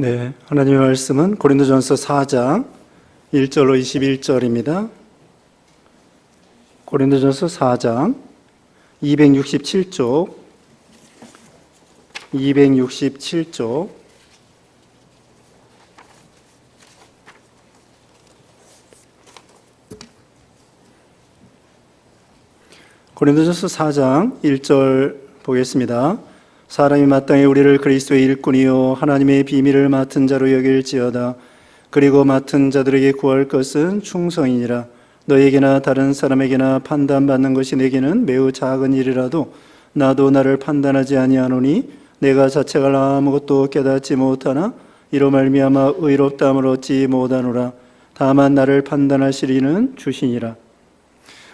네, 하나님의 말씀은 고린도전서 4장 1절로 21절입니다. 고린도전서 4장 267쪽 고린도전서 4장 1절 보겠습니다. 사람이 마땅히 우리를 그리스도의 일꾼이요 하나님의 비밀을 맡은 자로 여길지어다. 그리고 맡은 자들에게 구할 것은 충성이니라. 너에게나 다른 사람에게나 판단받는 것이 내게는 매우 작은 일이라도 나도 나를 판단하지 아니하노니 내가 자체가 아무것도 깨닫지 못하나 이로 말미암아 의롭다함을 얻지 못하노라. 다만 나를 판단하실 이는 주시니라.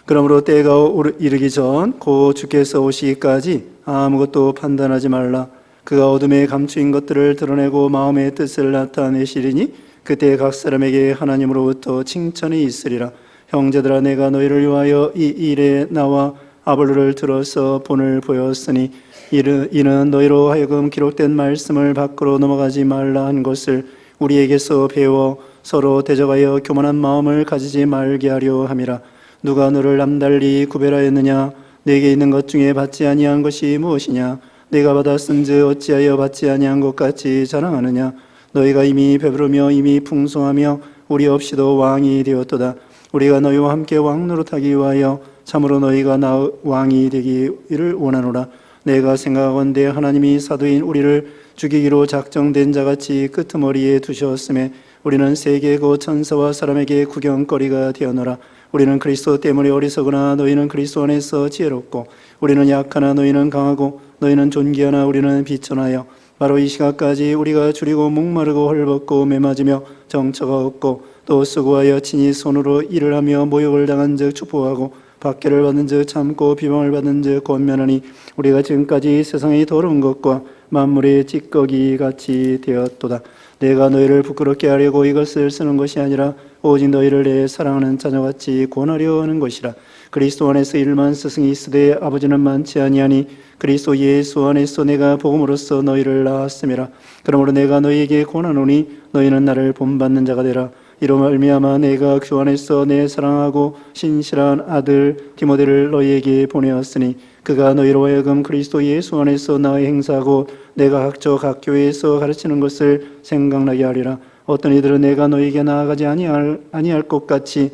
그러므로 때가 이르기 전 곧 주께서 오시기까지 아무것도 판단하지 말라. 그가 어둠에 감추인 것들을 드러내고 마음의 뜻을 나타내시리니 그때 각 사람에게 하나님으로부터 칭찬이 있으리라. 형제들아, 내가 너희를 위하여 이 일에 나와 아볼로를 들어서 본을 보였으니 이는 너희로 하여금 기록된 말씀을 밖으로 넘어가지 말라 한 것을 우리에게서 배워 서로 대적하여 교만한 마음을 가지지 말게 하려 함이라. 누가 너를 남달리 구별하였느냐? 내게 있는 것 중에 받지 아니한 것이 무엇이냐? 내가 받았은즉 어찌하여 받지 아니한 것 같이 자랑하느냐? 너희가 이미 배부르며 이미 풍성하며 우리 없이도 왕이 되었도다. 우리가 너희와 함께 왕노릇하기 위하여 참으로 너희가 왕이 되기를 원하노라. 내가 생각하건대 하나님이 사도인 우리를 죽이기로 작정된 자같이 끄트머리에 두셨음에 우리는 세계 곧 천사와 사람에게 구경거리가 되었노라. 우리는 그리스도 때문에 어리석으나 너희는 그리스도 안에서 지혜롭고, 우리는 약하나 너희는 강하고, 너희는 존귀하나 우리는 비천하여 바로 이 시각까지 우리가 줄이고 목마르고 헐벗고 매맞으며 정처가 없고 또 수고하여 친히 손으로 일을 하며 모욕을 당한 즉 축복하고 박해를 받은 즉 참고 비방을 받은 즉 권면하니 우리가 지금까지 세상의 더러운 것과 만물의 찌꺼기 같이 되었도다. 내가 너희를 부끄럽게 하려고 이것을 쓰는 것이 아니라 오직 너희를 내 사랑하는 자녀같이 권하려 하는 것이라. 그리스도 안에서 일만 스승이 있으되 아버지는 많지 아니하니 그리스도 예수 안에서 내가 복음으로써 너희를 낳았음이라. 그러므로 내가 너희에게 권하노니 너희는 나를 본받는 자가 되라. 이로 말미암아 내가 주 안에서 내 사랑하고 신실한 아들 디모데를 너희에게 보내었으니 그가 너희로 하여금 그리스도 예수 안에서 나의 행사하고 내가 각 교회에서 가르치는 것을 생각나게 하리라. 어떤 이들은 내가 너희에게 나아가지 아니할 것 같이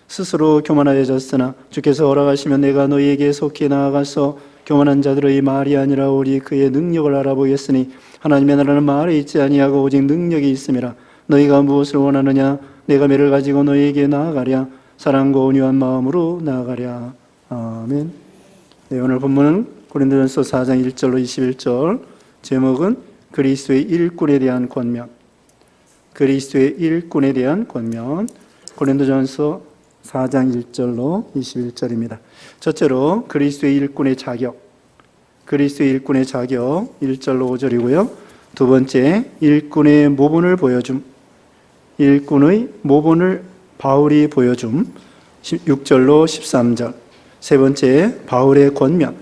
스스로 교만하여졌으나 주께서 허락하시면 내가 너희에게 속히 나아가서 교만한 자들의 말이 아니라 오직 그의 능력을 알아보겠으니 하나님의 나라는 말에 있지 아니하고 오직 능력이 있음이라. 너희가 무엇을 원하느냐? 내가 매를 가지고 너희에게 나아가랴. 사랑과 온유한 마음으로 나아가랴. 아멘. 네, 오늘 본문은 고린도전서 4장 1절로 21절, 제목은 그리스도의 일꾼에 대한 권면. 그리스도의 일꾼에 대한 권면. 고린도전서 4장 1절로 21절입니다. 첫째로 그리스도의 일꾼의 자격. 그리스도의 일꾼의 자격 1절로 5절이고요. 두 번째, 일꾼의 모본을 보여줌. 일꾼의 모본을 바울이 보여줌 6절로 13절. 세 번째, 바울의 권면.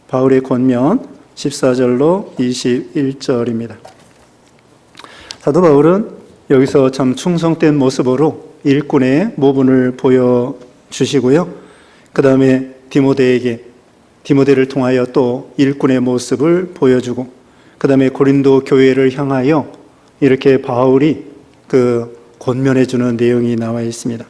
바울의 권면 14절로 21절입니다. 사도 바울은 여기서 참 충성된 모습으로 일꾼의 모본을 보여주시고요. 그 다음에 디모데를 통하여 또 일꾼의 모습을 보여주고, 그 다음에 고린도 교회를 향하여 이렇게 바울이 권면해주는 내용이 나와 있습니다.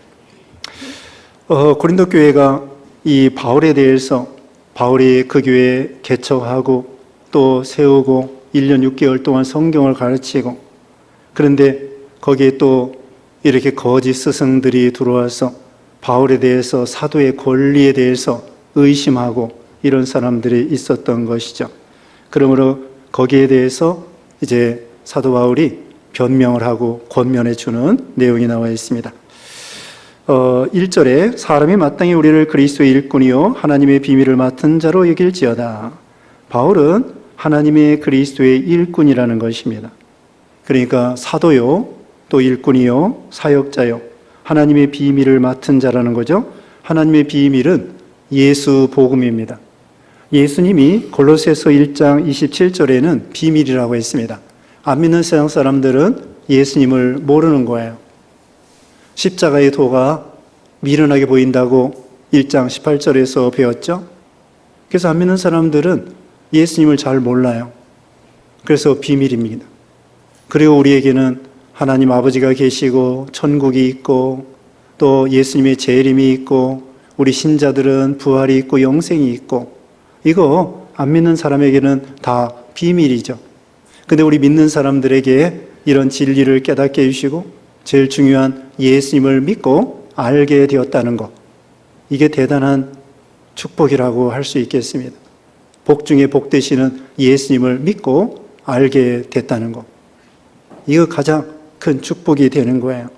고린도 교회가 이 바울에 대해서 바울이 그 교회에 개척하고 또 세우고 1년 6개월 동안 성경을 가르치고, 그런데 거기에 또 이렇게 거짓 스승들이 들어와서 바울에 대해서 사도의 권리에 대해서 의심하고 이런 사람들이 있었던 것이죠. 그러므로 거기에 대해서 이제 사도 바울이 변명을 하고 권면해 주는 내용이 나와 있습니다. 1절에 사람이 마땅히 우리를 그리스도의 일꾼이요 하나님의 비밀을 맡은 자로 여길지어다. 바울은 하나님의 그리스도의 일꾼이라는 것입니다. 그러니까 사도요, 또 일꾼이요, 사역자요, 하나님의 비밀을 맡은 자라는 거죠. 하나님의 비밀은 예수 복음입니다. 예수님이 골로새서 1장 27절에는 비밀이라고 했습니다. 안 믿는 세상 사람들은 예수님을 모르는 거예요. 십자가의 도가 미련하게 보인다고 1장 18절에서 배웠죠. 그래서 안 믿는 사람들은 예수님을 잘 몰라요. 그래서 비밀입니다. 그리고 우리에게는 하나님 아버지가 계시고 천국이 있고 또 예수님의 재림이 있고 우리 신자들은 부활이 있고 영생이 있고 이거 안 믿는 사람에게는 다 비밀이죠. 근데 우리 믿는 사람들에게 이런 진리를 깨닫게 해주시고 제일 중요한 예수님을 믿고 알게 되었다는 것, 이게 대단한 축복이라고 할 수 있겠습니다. 복 중에 복 되시는 예수님을 믿고 알게 됐다는 것, 이거 가장 큰 축복이 되는 거예요.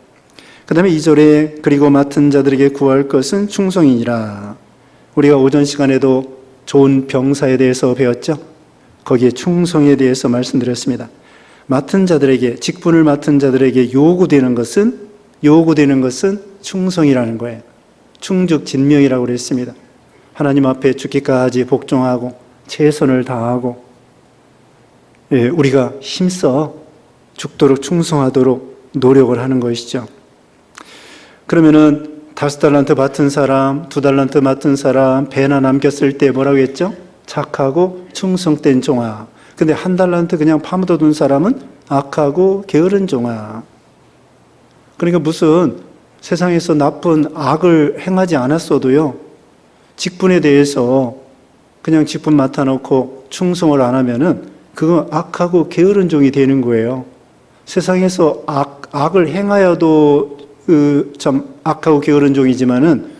그 다음에 2절에 그리고 맡은 자들에게 구할 것은 충성이니라. 우리가 오전 시간에도 좋은 병사에 대해서 배웠죠. 거기에 충성에 대해서 말씀드렸습니다. 맡은 자들에게, 직분을 맡은 자들에게 요구되는 것은 충성이라는 거예요. 충직진명이라고 그랬습니다. 하나님 앞에 죽기까지 복종하고 최선을 다하고 우리가 힘써 죽도록 충성하도록 노력을 하는 것이죠. 그러면은 5달란트 맡은 사람, 2달란트 맡은 사람 배나 남겼을 때 뭐라고 했죠? 착하고 충성된 종아. 근데 1달란트 그냥 파묻어둔 사람은 악하고 게으른 종아. 그러니까 무슨 세상에서 나쁜 악을 행하지 않았어도요, 직분에 대해서 그냥 직분 맡아놓고 충성을 안 하면은 그건 악하고 게으른 종이 되는 거예요. 세상에서 악을 행하여도 참 악하고 게으른 종이지만은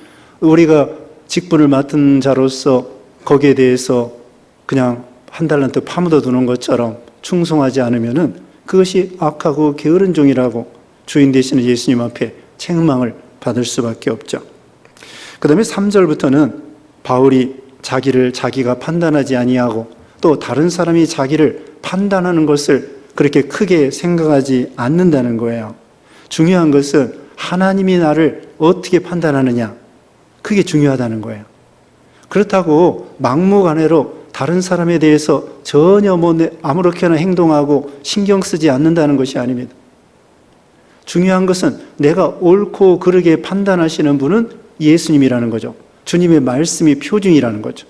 우리가 직분을 맡은 자로서 거기에 대해서 그냥 1달란트 파묻어 두는 것처럼 충성하지 않으면은 그것이 악하고 게으른 종이라고 주인 되시는 예수님 앞에 책망을 받을 수밖에 없죠. 그 다음에 3절부터는 바울이 자기를 자기가 판단하지 아니하고 또 다른 사람이 자기를 판단하는 것을 그렇게 크게 생각하지 않는다는 거예요. 중요한 것은 하나님이 나를 어떻게 판단하느냐, 그게 중요하다는 거예요. 그렇다고 막무가내로 다른 사람에 대해서 전혀 아무렇게나 행동하고 신경 쓰지 않는다는 것이 아닙니다. 중요한 것은 내가 옳고 그르게 판단하시는 분은 예수님이라는 거죠. 주님의 말씀이 표준이라는 거죠.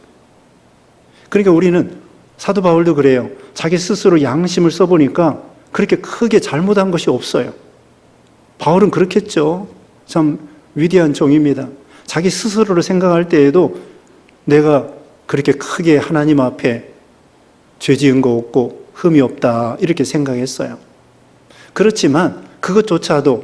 그러니까 우리는, 사도 바울도 그래요. 자기 스스로 양심을 써보니까 그렇게 크게 잘못한 것이 없어요. 바울은 그렇겠죠. 참 위대한 종입니다. 자기 스스로를 생각할 때에도 내가 그렇게 크게 하나님 앞에 죄 지은 거 없고 흠이 없다 이렇게 생각했어요. 그렇지만 그것조차도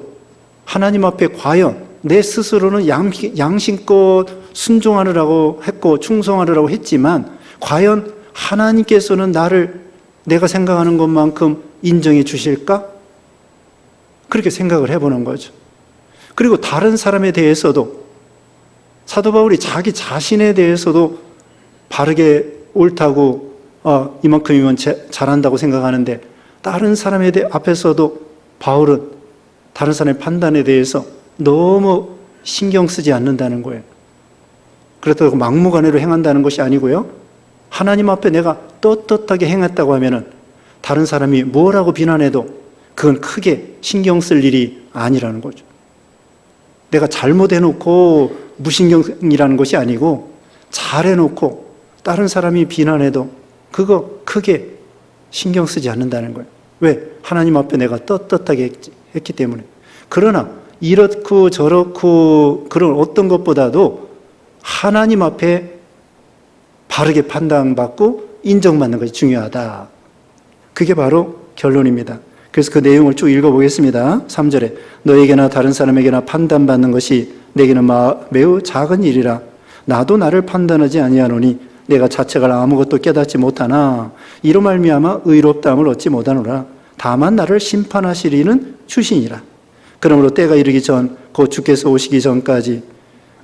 하나님 앞에 과연 내 스스로는 양심껏 순종하느라고 했고 충성하느라고 했지만 과연 하나님께서는 나를 내가 생각하는 것만큼 인정해 주실까? 그렇게 생각을 해보는 거죠. 그리고 다른 사람에 대해서도 사도 바울이 자기 자신에 대해서도 바르게 옳다고 이만큼이면 잘한다고 생각하는데 다른 사람에 앞에서도 바울은 다른 사람의 판단에 대해서 너무 신경 쓰지 않는다는 거예요. 그렇다고 막무가내로 행한다는 것이 아니고요. 하나님 앞에 내가 떳떳하게 행했다고 하면은 다른 사람이 뭐라고 비난해도 그건 크게 신경 쓸 일이 아니라는 거죠. 내가 잘못해놓고 무신경이라는 것이 아니고 잘해놓고 다른 사람이 비난해도 그거 크게 신경 쓰지 않는다는 거예요. 왜? 하나님 앞에 내가 떳떳하게 했기 때문에. 그러나 이렇고 저렇고 그런 어떤 것보다도 하나님 앞에 바르게 판단받고 인정받는 것이 중요하다. 그게 바로 결론입니다. 그래서 그 내용을 쭉 읽어보겠습니다. 3절에 너에게나 다른 사람에게나 판단받는 것이 내게는 매우 작은 일이라. 나도 나를 판단하지 아니하노니 내가 자책을 아무것도 깨닫지 못하나 이로 말미암아 의롭다함을 얻지 못하노라. 다만 나를 심판하실 이는 주시니라. 그러므로 때가 이르기 전 곧 주께서 오시기 전까지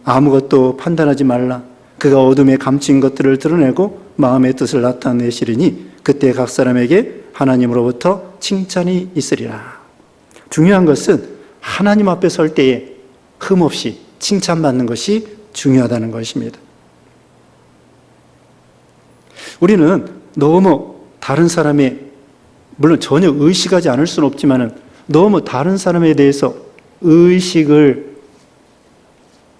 아무것도 판단하지 말라. 그가 어둠에 감춘 것들을 드러내고 마음의 뜻을 나타내시리니 그때 각 사람에게 하나님으로부터 칭찬이 있으리라. 중요한 것은 하나님 앞에 설 때에 흠없이 칭찬받는 것이 중요하다는 것입니다. 우리는 너무 다른 사람의 물론 전혀 의식하지 않을 수는 없지만은 너무 다른 사람에 대해서 의식을,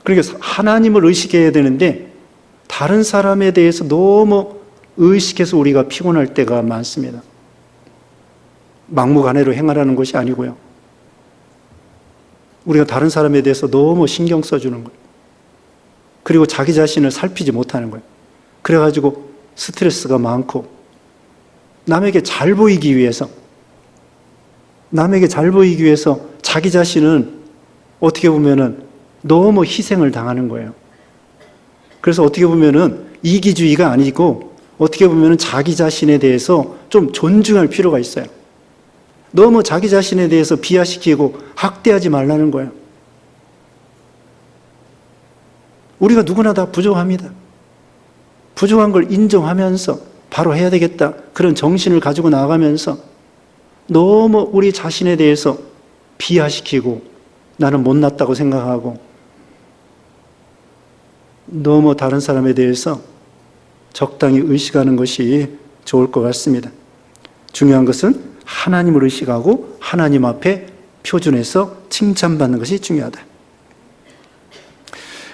그러니까 하나님을 의식해야 되는데 다른 사람에 대해서 너무 의식해서 우리가 피곤할 때가 많습니다. 막무가내로 행하라는 것이 아니고요. 우리가 다른 사람에 대해서 너무 신경 써주는 거예요. 그리고 자기 자신을 살피지 못하는 거예요. 그래가지고 스트레스가 많고, 남에게 잘 보이기 위해서 자기 자신은 어떻게 보면은 너무 희생을 당하는 거예요. 그래서 어떻게 보면은 이기주의가 아니고 어떻게 보면은 자기 자신에 대해서 좀 존중할 필요가 있어요. 너무 자기 자신에 대해서 비하시키고 학대하지 말라는 거예요. 우리가 누구나 다 부족합니다. 부족한 걸 인정하면서 바로 해야 되겠다, 그런 정신을 가지고 나아가면서 너무 우리 자신에 대해서 비하시키고 나는 못났다고 생각하고 너무 다른 사람에 대해서 적당히 의식하는 것이 좋을 것 같습니다. 중요한 것은 하나님을 의식하고 하나님 앞에 표준해서 칭찬받는 것이 중요하다.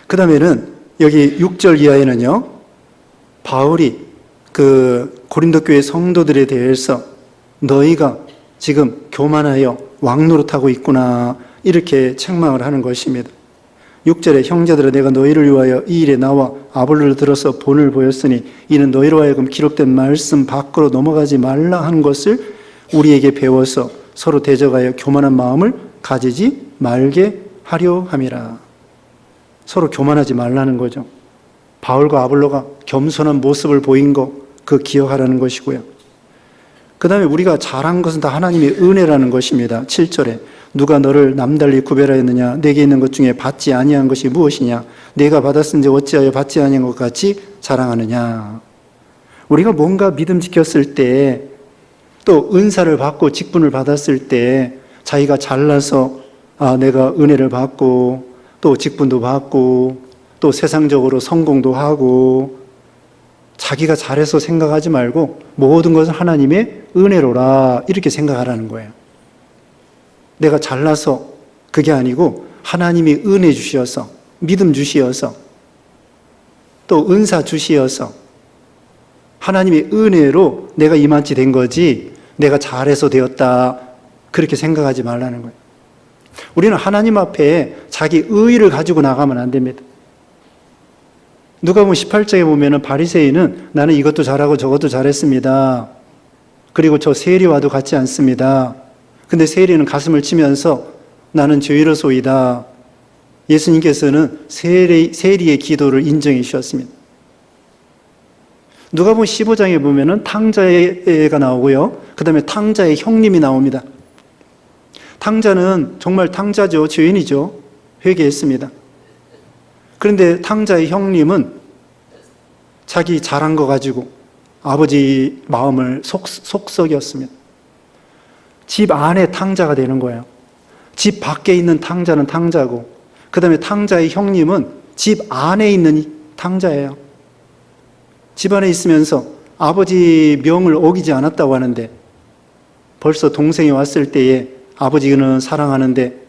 그 다음에는 여기 6절 이하에는요, 바울이 그 고린도 교회 성도들에 대해서 너희가 지금 교만하여 왕노릇하고 있구나, 이렇게 책망을 하는 것입니다. 6절에 형제들아, 내가 너희를 위하여 이 일에 나와 아볼로를 들어서 본을 보였으니 이는 너희로 하여금 기록된 말씀 밖으로 넘어가지 말라 하는 것을 우리에게 배워서 서로 대적하여 교만한 마음을 가지지 말게 하려 함이라. 서로 교만하지 말라는 거죠. 바울과 아볼로가 겸손한 모습을 보인 거, 그 기억하라는 것이고요. 그 다음에 우리가 잘한 것은 다 하나님의 은혜라는 것입니다. 7절에 누가 너를 남달리 구별하였느냐, 내게 있는 것 중에 받지 아니한 것이 무엇이냐, 내가 받았은지 어찌하여 받지 아니한 것 같이 자랑하느냐. 우리가 뭔가 믿음 지켰을 때, 또 은사를 받고 직분을 받았을 때 자기가 잘나서 내가 은혜를 받고 또 직분도 받고 또 세상적으로 성공도 하고, 자기가 잘해서 생각하지 말고 모든 것은 하나님의 은혜로라, 이렇게 생각하라는 거예요. 내가 잘나서 그게 아니고 하나님이 은혜 주시어서, 믿음 주시어서, 또 은사 주시어서 하나님의 은혜로 내가 이만치 된 거지 내가 잘해서 되었다, 그렇게 생각하지 말라는 거예요. 우리는 하나님 앞에 자기 의의를 가지고 나가면 안 됩니다. 누가복음 18장에 보면은 바리새인은 나는 이것도 잘하고 저것도 잘했습니다. 그리고 저 세리와도 같지 않습니다. 근데 세리는 가슴을 치면서 나는 죄인으로소이다. 예수님께서는 세리의 기도를 인정해 주셨습니다. 누가복음 15장에 보면은 탕자가 나오고요. 그 다음에 탕자의 형님이 나옵니다. 탕자는 정말 탕자죠. 죄인이죠. 회개했습니다. 그런데 탕자의 형님은 자기 잘한 거 가지고 아버지 마음을 속썩였습니다. 집 안에 탕자가 되는 거예요. 집 밖에 있는 탕자는 탕자고, 그 다음에 탕자의 형님은 집 안에 있는 탕자예요. 집 안에 있으면서 아버지 명을 어기지 않았다고 하는데, 벌써 동생이 왔을 때에 아버지는 사랑하는데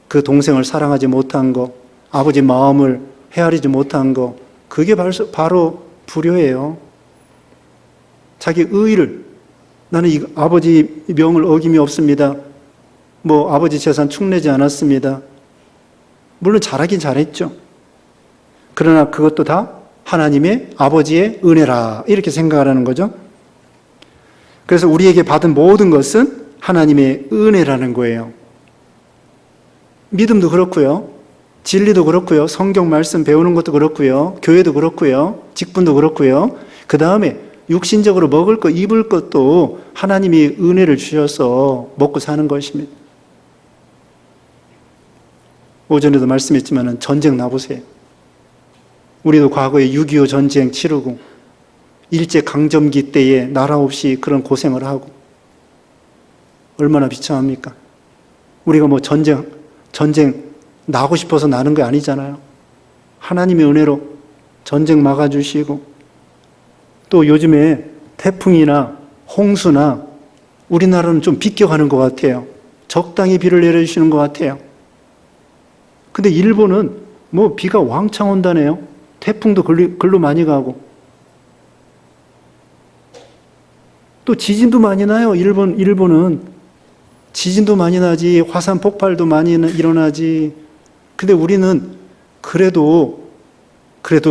그 동생을 사랑하지 못한 거, 아버지 마음을 헤아리지 못한 거, 그게 바로 불효예요. 자기 의의를, 나는 이 아버지 명을 어김이 없습니다. 아버지 재산 축내지 않았습니다. 물론 잘하긴 잘했죠. 그러나 그것도 다 하나님의 아버지의 은혜라, 이렇게 생각하라는 거죠. 그래서 우리에게 받은 모든 것은 하나님의 은혜라는 거예요. 믿음도 그렇고요, 진리도 그렇고요, 성경 말씀 배우는 것도 그렇고요, 교회도 그렇고요, 직분도 그렇고요, 그 다음에 육신적으로 먹을 것, 입을 것도 하나님이 은혜를 주셔서 먹고 사는 것입니다. 오전에도 말씀했지만 전쟁 나보세요. 우리도 과거에 6.25 전쟁 치르고 일제강점기 때에 나라 없이 그런 고생을 하고 얼마나 비참합니까? 우리가 전쟁 나고 싶어서 나는 게 아니잖아요. 하나님의 은혜로 전쟁 막아주시고, 또 요즘에 태풍이나 홍수나 우리나라는 좀 비껴가는 것 같아요. 적당히 비를 내려주시는 것 같아요. 근데 일본은 뭐 비가 왕창 온다네요. 태풍도 글로 많이 가고. 또 지진도 많이 나요. 일본은. 지진도 많이 나지, 화산 폭발도 많이 일어나지. 근데 우리는 그래도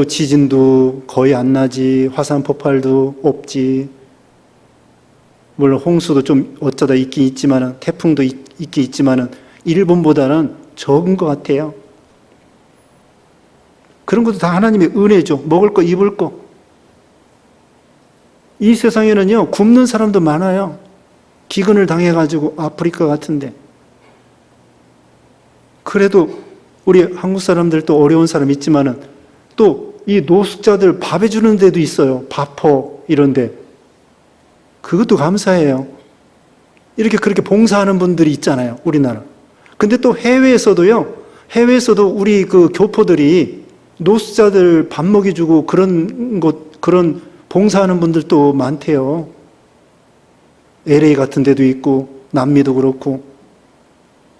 지진도 거의 안 나지, 화산 폭발도 없지. 물론 홍수도 좀 어쩌다 있긴 있지만은, 태풍도 있긴 있지만은, 일본보다는 적은 것 같아요. 그런 것도 다 하나님의 은혜죠. 먹을 거, 입을 거. 이 세상에는요, 굶는 사람도 많아요. 기근을 당해가지고 아프리카 같은데. 그래도 우리 한국 사람들도 어려운 사람 있지만은 또 이 노숙자들 밥 해주는 데도 있어요. 밥퍼 이런데. 그것도 감사해요. 그렇게 봉사하는 분들이 있잖아요. 우리나라. 근데 또 해외에서도 우리 그 교포들이 노숙자들 밥 먹여주고 그런 봉사하는 분들도 많대요. LA 같은 데도 있고, 남미도 그렇고.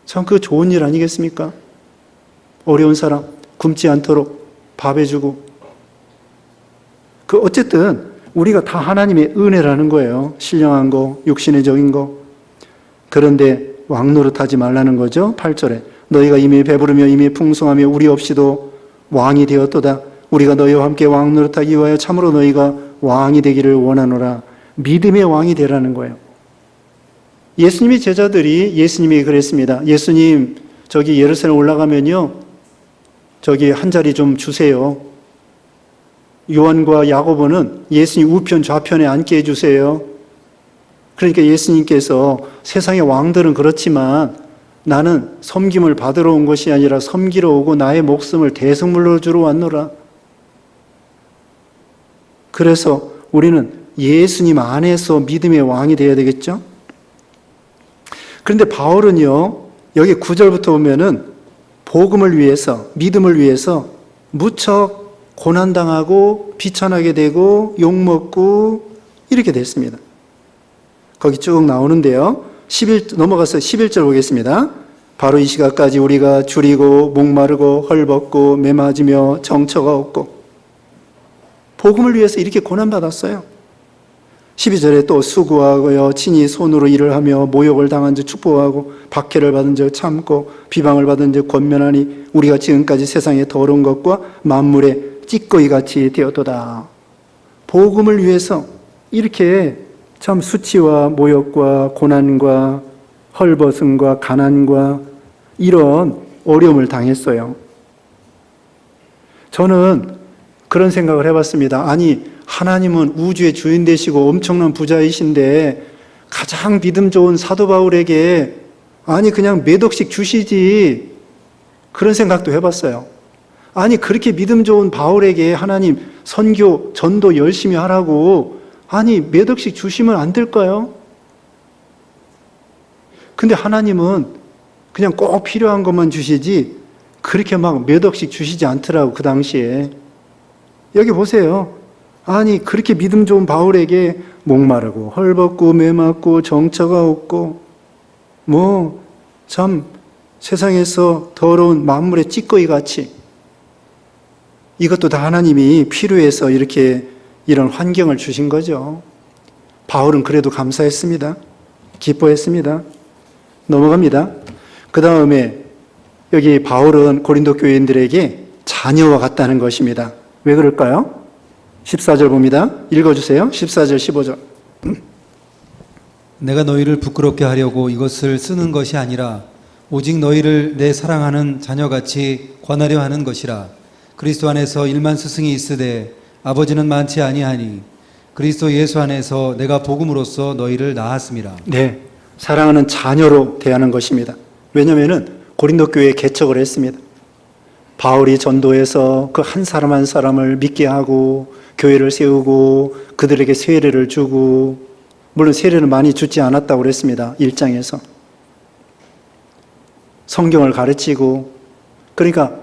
참 그거 좋은 일 아니겠습니까? 어려운 사람 굶지 않도록 밥 해주고. 어쨌든 우리가 다 하나님의 은혜라는 거예요. 신령한 거, 육신의 적인 거. 그런데 왕노릇하지 말라는 거죠. 8절에 너희가 이미 배부르며 이미 풍성하며 우리 없이도 왕이 되었도다. 우리가 너희와 함께 왕노릇하기 위하여 참으로 너희가 왕이 되기를 원하노라. 믿음의 왕이 되라는 거예요. 예수님의 제자들이 예수님이 그랬습니다. 예수님, 저기 예루살렘 올라가면요, 저기 한 자리 좀 주세요. 요한과 야고보는 예수님 우편 좌편에 앉게 해주세요. 그러니까 예수님께서 세상의 왕들은 그렇지만 나는 섬김을 받으러 온 것이 아니라 섬기러 오고 나의 목숨을 대속물로 주러 왔노라. 그래서 우리는 예수님 안에서 믿음의 왕이 되어야 되겠죠? 그런데 바울은요, 여기 9절부터 보면은 복음을 위해서, 믿음을 위해서 무척 고난당하고 비천하게 되고 욕먹고 이렇게 됐습니다. 거기 쭉 나오는데요. 넘어가서 11절 보겠습니다. 바로 이 시각까지 우리가 줄이고 목마르고 헐벗고 매맞으며 정처가 없고 복음을 위해서 이렇게 고난받았어요. 12절에 또 수고하고요 친히 손으로 일을 하며 모욕을 당한 즉 축복하고 박해를 받은 즉 참고 비방을 받은 즉 권면하니 우리가 지금까지 세상의 더러운 것과 만물의 찌꺼기 같이 되었도다. 복음을 위해서 이렇게 참 수치와 모욕과 고난과 헐벗음과 가난과 이런 어려움을 당했어요. 저는 그런 생각을 해봤습니다. 아니, 하나님은 우주의 주인 되시고 엄청난 부자이신데 가장 믿음 좋은 사도 바울에게 아니 그냥 몇 억씩 주시지, 그런 생각도 해봤어요. 아니 그렇게 믿음 좋은 바울에게 하나님 선교 전도 열심히 하라고 아니 몇 억씩 주시면 안 될까요? 근데 하나님은 그냥 꼭 필요한 것만 주시지 그렇게 막 몇 억씩 주시지 않더라고. 그 당시에 여기 보세요. 아니 그렇게 믿음 좋은 바울에게 목마르고 헐벗고 매맞고 정처가 없고 뭐 참 세상에서 더러운 만물의 찌꺼기 같이, 이것도 다 하나님이 필요해서 이렇게 이런 환경을 주신 거죠. 바울은 그래도 감사했습니다. 기뻐했습니다. 넘어갑니다. 그 다음에 여기 바울은 고린도 교인들에게 자녀와 같다는 것입니다. 왜 그럴까요? 14절 봅니다. 읽어주세요. 14절 15절. 내가 너희를 부끄럽게 하려고 이것을 쓰는 것이 아니라 오직 너희를 내 사랑하는 자녀같이 권하려 하는 것이라. 그리스도 안에서 1만 스승이 있으되 아버지는 많지 아니하니 그리스도 예수 안에서 내가 복음으로써 너희를 낳았음이라. 네, 사랑하는 자녀로 대하는 것입니다. 왜냐하면 고린도 교회에 개척을 했습니다. 바울이 전도해서 그 한 사람 한 사람을 믿게 하고 교회를 세우고 그들에게 세례를 주고, 물론 세례는 많이 주지 않았다고 그랬습니다. 1장에서. 성경을 가르치고, 그러니까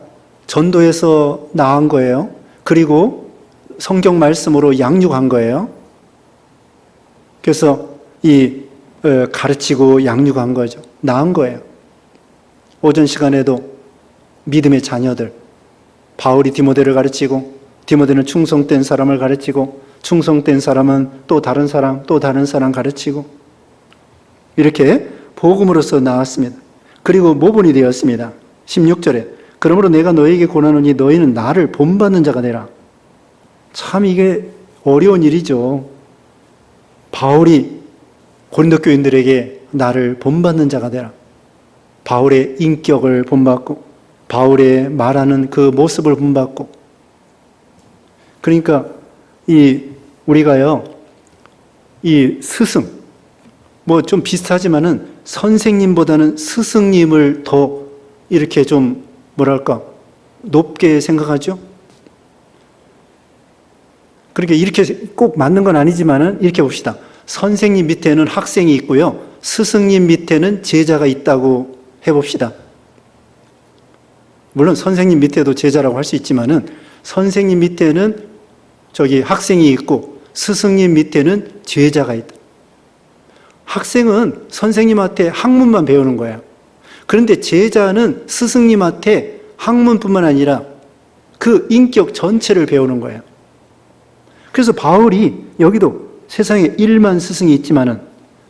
전도해서 낳은 거예요. 그리고 성경 말씀으로 양육한 거예요. 그래서 이 가르치고 양육한 거죠. 낳은 거예요. 오전 시간에도 믿음의 자녀들, 바울이 디모데를 가르치고, 디모데는 충성된 사람을 가르치고, 충성된 사람은 또 다른 사람, 또 다른 사람 가르치고, 이렇게 복음으로서 나왔습니다. 그리고 모본이 되었습니다. 16절에 그러므로 내가 너희에게 권하노니 너희는 나를 본받는 자가 되라. 참 이게 어려운 일이죠. 바울이 고린도 교인들에게 나를 본받는 자가 되라. 바울의 인격을 본받고 바울의 말하는 그 모습을 본받고, 그러니까 우리가요 이 스승 뭐 좀 비슷하지만은 선생님보다는 스승님을 더 이렇게 좀 뭐랄까 높게 생각하죠. 그러니까 이렇게 꼭 맞는 건 아니지만은 이렇게 봅시다. 선생님 밑에는 학생이 있고요, 스승님 밑에는 제자가 있다고 해봅시다. 물론 선생님 밑에도 제자라고 할 수 있지만은 선생님 밑에는 학생이 있고 스승님 밑에는 제자가 있다. 학생은 선생님한테 학문만 배우는 거예요. 그런데 제자는 스승님한테 학문뿐만 아니라 그 인격 전체를 배우는 거예요. 그래서 바울이 여기도 세상에 1만 스승이 있지만은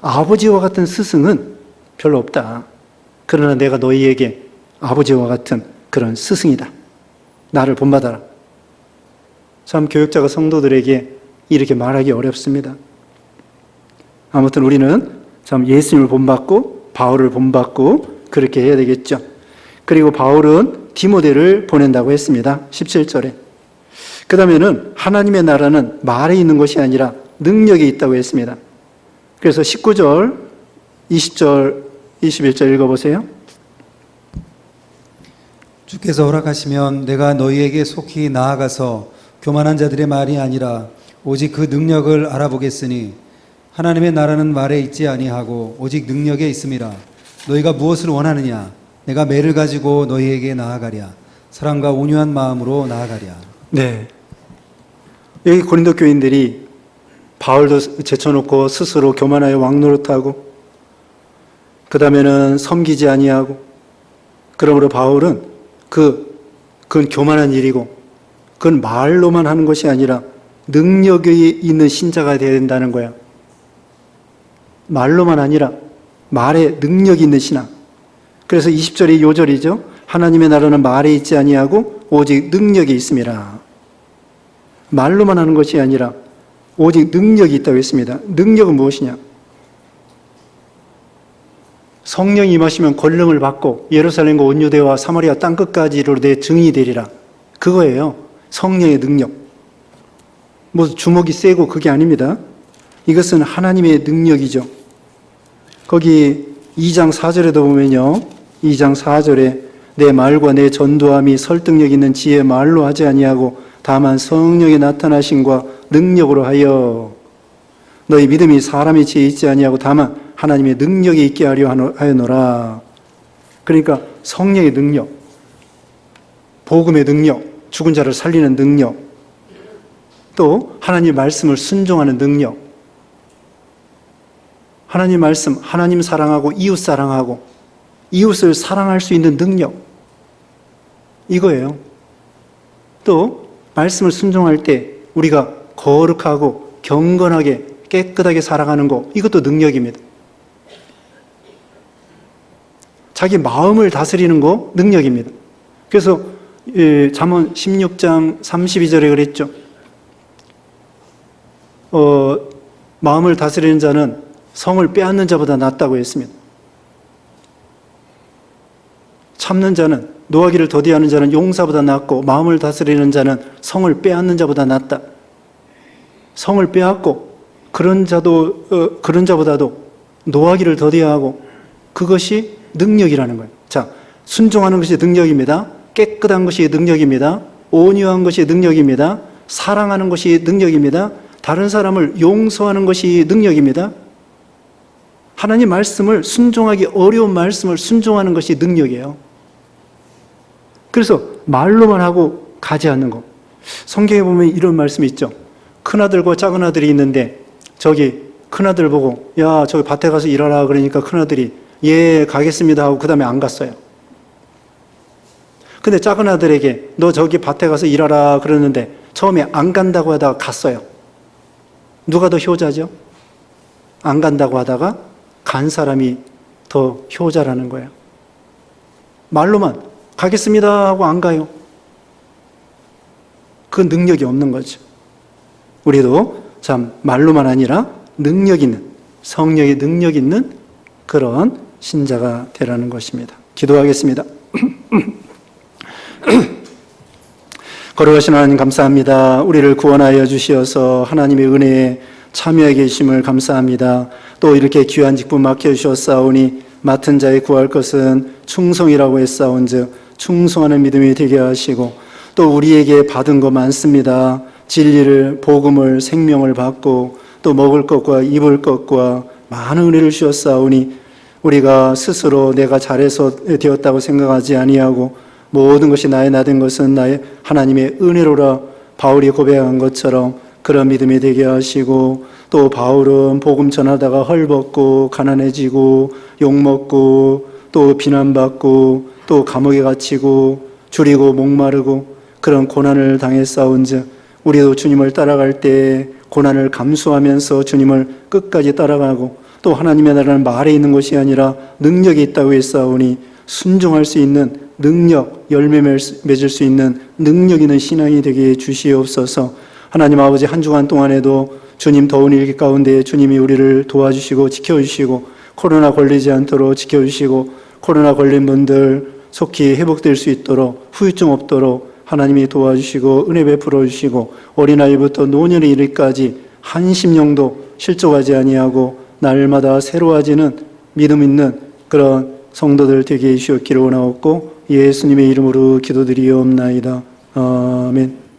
아버지와 같은 스승은 별로 없다. 그러나 내가 너희에게 아버지와 같은 그런 스승이다. 나를 본받아라. 참 교육자가 성도들에게 이렇게 말하기 어렵습니다. 아무튼 우리는 참 예수님을 본받고 바울을 본받고 그렇게 해야 되겠죠. 그리고 바울은 디모데를 보낸다고 했습니다. 17절에. 그 다음에는 하나님의 나라는 말에 있는 것이 아니라 능력이 있다고 했습니다. 그래서 19절, 20절, 21절 읽어보세요. 주께서 허락하시면 내가 너희에게 속히 나아가서 교만한 자들의 말이 아니라 오직 그 능력을 알아보겠으니 하나님의 나라는 말에 있지 아니하고 오직 능력에 있음이라. 너희가 무엇을 원하느냐? 내가 매를 가지고 너희에게 나아가랴. 사랑과 온유한 마음으로 나아가랴. 네. 여기 고린도 교인들이 바울도 제쳐놓고 스스로 교만하여 왕노릇하고 그 다음에는 섬기지 아니하고, 그러므로 바울은 그건 교만한 일이고 그건 말로만 하는 것이 아니라 능력이 있는 신자가 되어야 된다는 거야. 말로만 아니라 말에 능력이 있는 신앙. 그래서 20절이 요절이죠. 하나님의 나라는 말에 있지 아니하고 오직 능력이 있음이라. 말로만 하는 것이 아니라 오직 능력이 있다고 했습니다. 능력은 무엇이냐? 성령이 임하시면 권능을 받고 예루살렘과 온 유대와 사마리아 땅끝까지로 내 증인이 되리라. 그거예요. 성령의 능력. 뭐 주먹이 세고 그게 아닙니다. 이것은 하나님의 능력이죠. 거기 2장 4절에도 보면요, 2장 4절에 내 말과 내 전도함이 설득력 있는 지혜의 말로 하지 아니하고 다만 성령의 나타나심과 능력으로 하여, 너희 믿음이 사람의 지혜에 있지 아니하고 다만 하나님의 능력에 있게 하려 하여노라. 그러니까 성령의 능력, 복음의 능력, 죽은 자를 살리는 능력, 또 하나님 말씀을 순종하는 능력, 하나님 말씀, 하나님 사랑하고 이웃 사랑하고 이웃을 사랑할 수 있는 능력, 이거예요. 또 말씀을 순종할 때 우리가 거룩하고 경건하게 깨끗하게 살아가는 거, 이것도 능력입니다. 자기 마음을 다스리는 거 능력입니다. 그래서 잠언 16장 32절에 그랬죠. 마음을 다스리는 자는 성을 빼앗는 자보다 낫다고 했습니다. 참는 자는, 노하기를 더디하는 자는 용사보다 낫고 마음을 다스리는 자는 성을 빼앗는 자보다 낫다. 성을 빼앗고 그런 자보다도 노하기를 더디하고, 그것이 능력이라는 거예요. 자, 순종하는 것이 능력입니다. 깨끗한 것이 능력입니다. 온유한 것이 능력입니다. 사랑하는 것이 능력입니다. 다른 사람을 용서하는 것이 능력입니다. 하나님 말씀을 순종하기 어려운 말씀을 순종하는 것이 능력이에요. 그래서 말로만 하고 가지 않는 거. 성경에 보면 이런 말씀이 있죠. 큰아들과 작은아들이 있는데 큰아들 보고 야 저기 밭에 가서 일하라 그러니까 큰아들이 예 가겠습니다 하고 그 다음에 안 갔어요. 근데 작은 아들에게 너 저기 밭에 가서 일하라 그러는데 처음에 안 간다고 하다가 갔어요. 누가 더 효자죠? 안 간다고 하다가 간 사람이 더 효자라는 거예요. 말로만 가겠습니다 하고 안 가요. 그 능력이 없는 거죠. 우리도 참 말로만 아니라 능력 있는, 성령의 능력 있는 그런 신자가 되라는 것입니다. 기도하겠습니다. 거룩하신 하나님 감사합니다. 우리를 구원하여 주시어서 하나님의 은혜에 참여하게 계심을 감사합니다. 또 이렇게 귀한 직분 맡겨주셨사오니 맡은 자에 구할 것은 충성이라고 했사온즉 충성하는 믿음이 되게 하시고 또 우리에게 받은 거 많습니다. 진리를, 복음을, 생명을 받고 또 먹을 것과 입을 것과 많은 은혜를 주셨사오니 우리가 스스로 내가 잘해서 되었다고 생각하지 아니하고 모든 것이 나의 나된 것은 나의 하나님의 은혜로라 바울이 고백한 것처럼 그런 믿음이 되게 하시고 또 바울은 복음 전하다가 헐벗고 가난해지고 욕먹고 또 비난받고 또 감옥에 갇히고 줄이고 목마르고 그런 고난을 당했사온즉 우리도 주님을 따라갈 때 고난을 감수하면서 주님을 끝까지 따라가고 또 하나님의 나라는 말에 있는 것이 아니라 능력이 있다고 했사오니 순종할 수 있는 능력, 열매 맺을 수 있는 능력 있는 신앙이 되게 주시옵소서. 하나님 아버지 한 주간 동안에도 주님 더운 일기 가운데 주님이 우리를 도와주시고 지켜주시고 코로나 걸리지 않도록 지켜주시고 코로나 걸린 분들 속히 회복될 수 있도록 후유증 없도록 하나님이 도와주시고 은혜 베풀어 주시고 어린아이부터 노년에 이르기까지 한심령도 실족하지 아니하고 날마다 새로워지는 믿음 있는 그런 성도들 되게 해주시옵기를 원하옵고 예수님의 이름으로 기도드리옵나이다. 아멘.